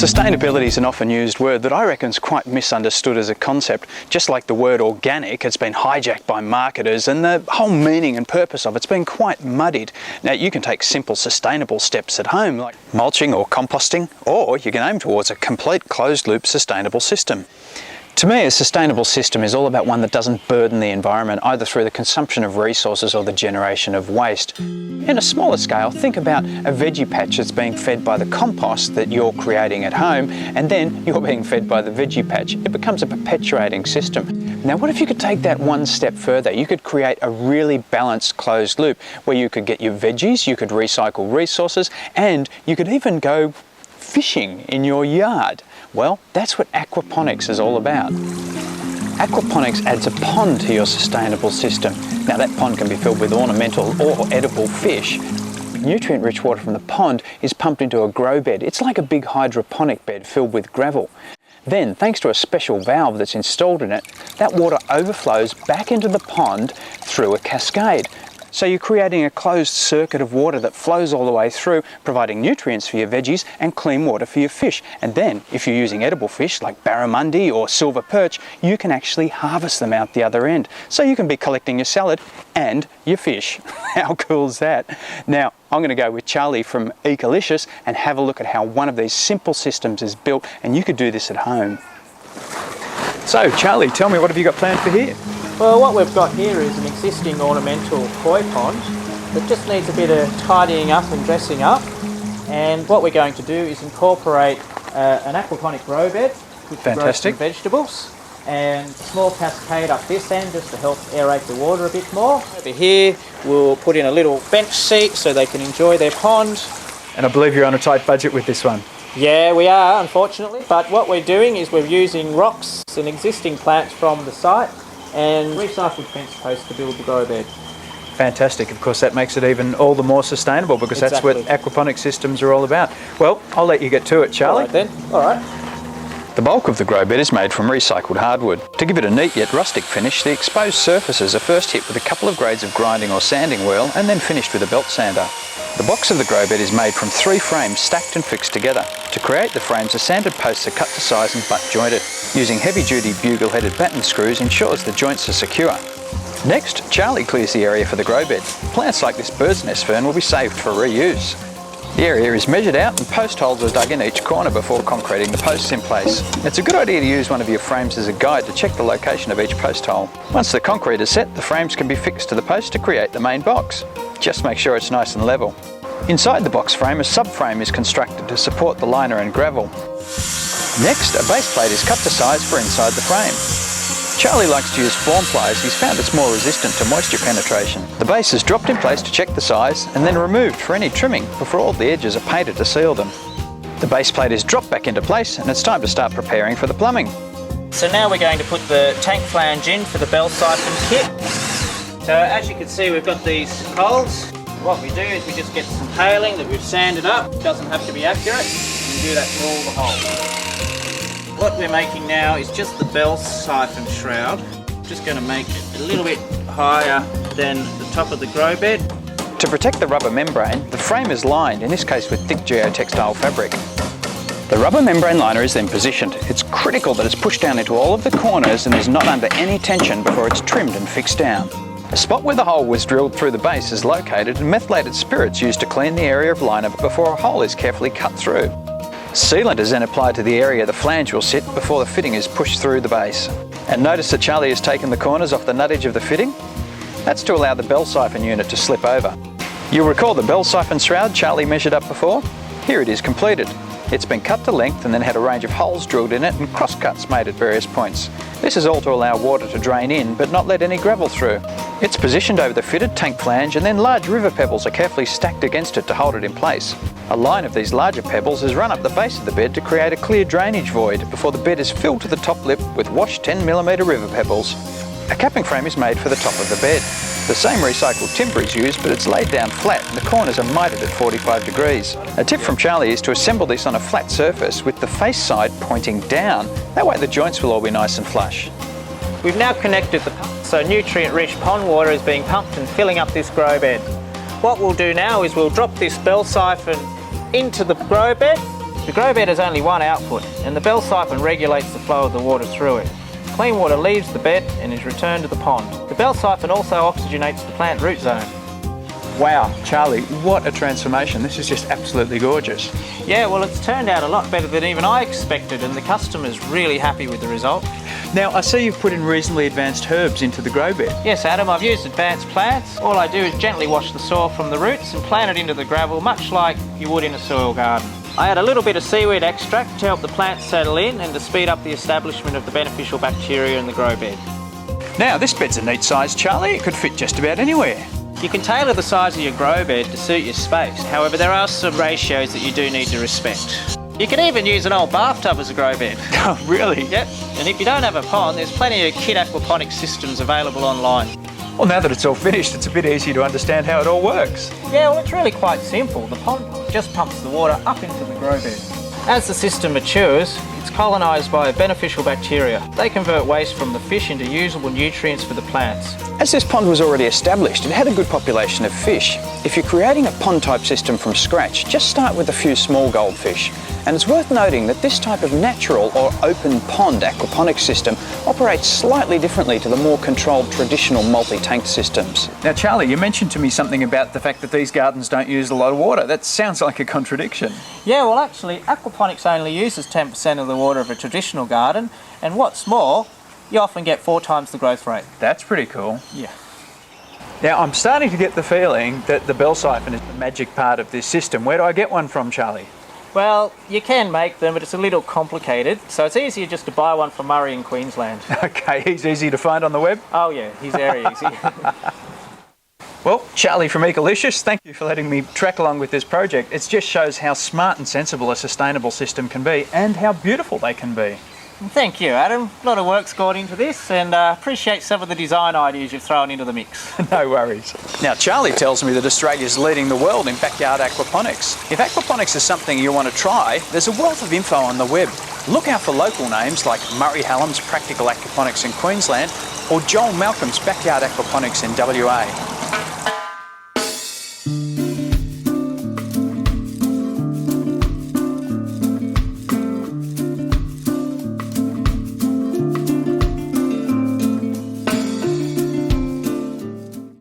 Sustainability is an often used word that I reckon is quite misunderstood as a concept. Just like the word organic, it's been hijacked by marketers and the whole meaning and purpose of it's been quite muddied. Now you can take simple sustainable steps at home like mulching or composting, or you can aim towards a complete closed loop sustainable system. To me, a sustainable system is all about one that doesn't burden the environment, either through the consumption of resources or the generation of waste. In a smaller scale, think about a veggie patch that's being fed by the compost that you're creating at home, and then you're being fed by the veggie patch. It becomes a perpetuating system. Now, what if you could take that one step further? You could create a really balanced closed loop where you could get your veggies, you could recycle resources, and you could even go fishing in your yard. Well, that's what aquaponics is all about. Aquaponics adds a pond to your sustainable system. Now that pond can be filled with ornamental or edible fish. Nutrient-rich water from the pond is pumped into a grow bed. It's like a big hydroponic bed filled with gravel. Then, thanks to a special valve that's installed in it, that water overflows back into the pond through a cascade. So you're creating a closed circuit of water that flows all the way through, providing nutrients for your veggies and clean water for your fish. And then, if you're using edible fish like barramundi or silver perch, you can actually harvest them out the other end. So you can be collecting your salad and your fish. How cool is that? Now, I'm going to go with Charlie from Ecolicious and have a look at how one of these simple systems is built, and you could do this at home. So, Charlie, tell me, what have you got planned for here? Well, what we've got here is an existing ornamental koi pond that just needs a bit of tidying up and dressing up. And what we're going to do is incorporate an aquaponic grow bed, which grows some vegetables, and a small cascade up this end just to help aerate the water a bit more. Over here, we'll put in a little bench seat so they can enjoy their pond. And I believe you're on a tight budget with this one. Yeah, we are, unfortunately. But what we're doing is we're using rocks and existing plants from the site and recycled fence posts to build the grow bed. Fantastic. Of course, that makes it even all the more sustainable, because that's what aquaponic systems are all about. Well, I'll let you get to it, Charlie. All right then. All right. The bulk of the grow bed is made from recycled hardwood. To give it a neat yet rustic finish, the exposed surfaces are first hit with a couple of grades of grinding or sanding wheel and then finished with a belt sander. The box of the grow bed is made from 3 frames stacked and fixed together. To create the frames, the sanded posts are cut to size and butt jointed. Using heavy-duty bugle-headed batten screws ensures the joints are secure. Next, Charlie clears the area for the grow bed. Plants like this bird's nest fern will be saved for reuse. The area is measured out and post holes are dug in each corner before concreting the posts in place. It's a good idea to use one of your frames as a guide to check the location of each post hole. Once the concrete is set, the frames can be fixed to the post to create the main box. Just make sure it's nice and level. Inside the box frame, a subframe is constructed to support the liner and gravel. Next, a base plate is cut to size for inside the frame. Charlie likes to use form pliers. He's found it's more resistant to moisture penetration. The base is dropped in place to check the size and then removed for any trimming before all the edges are painted to seal them. The base plate is dropped back into place and it's time to start preparing for the plumbing. So now we're going to put the tank flange in for the bell siphon kit. So as you can see, we've got these holes. What we do is we just get some paling that we've sanded up. It doesn't have to be accurate. You can do that for all the holes. What we're making now is just the bell siphon shroud. Just going to make it a little bit higher than the top of the grow bed. To protect the rubber membrane, the frame is lined, in this case with thick geotextile fabric. The rubber membrane liner is then positioned. It's critical that it's pushed down into all of the corners and is not under any tension before it's trimmed and fixed down. A spot where the hole was drilled through the base is located and methylated spirits used to clean the area of liner before a hole is carefully cut through. Sealant is then applied to the area the flange will sit before the fitting is pushed through the base. And notice that Charlie has taken the corners off the nut edge of the fitting. That's to allow the bell siphon unit to slip over. You'll recall the bell siphon shroud Charlie measured up before? Here it is completed. It's been cut to length and then had a range of holes drilled in it and cross-cuts made at various points. This is all to allow water to drain in but not let any gravel through. It's positioned over the fitted tank flange and then large river pebbles are carefully stacked against it to hold it in place. A line of these larger pebbles is run up the base of the bed to create a clear drainage void before the bed is filled to the top lip with washed 10mm river pebbles. A capping frame is made for the top of the bed. The same recycled timber is used, but it's laid down flat and the corners are mitered at 45 degrees. A tip from Charlie is to assemble this on a flat surface with the face side pointing down. That way the joints will all be nice and flush. We've now connected the pump, so nutrient-rich pond water is being pumped and filling up this grow bed. What we'll do now is we'll drop this bell siphon into the grow bed The grow bed has only one output, and the bell siphon regulates the flow of the water through it. Clean water leaves the bed and is returned to the pond. The bell siphon also oxygenates the plant root zone. Wow, Charlie, what a transformation. This is just absolutely gorgeous. Yeah, well, it's turned out a lot better than even I expected, and the customer's really happy with the result. Now, I see you've put in reasonably advanced herbs into the grow bed. Yes, Adam, I've used advanced plants. All I do is gently wash the soil from the roots and plant it into the gravel, much like you would in a soil garden. I add a little bit of seaweed extract to help the plants settle in and to speed up the establishment of the beneficial bacteria in the grow bed. Now, this bed's a neat size, Charlie. It could fit just about anywhere. You can tailor the size of your grow bed to suit your space. However, there are some ratios that you do need to respect. You can even use an old bathtub as a grow bed. Oh, really? Yep. And if you don't have a pond, there's plenty of kit aquaponics systems available online. Well, now that it's all finished, it's a bit easier to understand how it all works. Yeah, well, it's really quite simple. The pond just pumps the water up into the grow bed. As the system matures, it's colonised by beneficial bacteria. They convert waste from the fish into usable nutrients for the plants. As this pond was already established, it had a good population of fish. If you're creating a pond-type system from scratch, just start with a few small goldfish. And it's worth noting that this type of natural or open pond aquaponics system operates slightly differently to the more controlled traditional multi-tank systems. Now, Charlie, you mentioned to me something about the fact that these gardens don't use a lot of water. That sounds like a contradiction. Yeah, well, actually, aquaponics only uses 10% of the water of a traditional garden, and what's more, you often get 4 times the growth rate. That's pretty cool. Yeah. Now, I'm starting to get the feeling that the bell siphon is the magic part of this system. Where do I get one from, Charlie? Well, you can make them, but it's a little complicated, so it's easier just to buy one from Murray in Queensland. Okay, he's easy to find on the web? Oh yeah, he's very easy. Well, Charlie from Ecolicious, thank you for letting me track along with this project. It just shows how smart and sensible a sustainable system can be and how beautiful they can be. Thank you, Adam. A lot of work's gone into this, and appreciate some of the design ideas you've thrown into the mix. No worries. Now, Charlie tells me that Australia's leading the world in backyard aquaponics. If aquaponics is something you want to try, there's a wealth of info on the web. Look out for local names like Murray Hallam's Practical Aquaponics in Queensland or Joel Malcolm's Backyard Aquaponics in WA.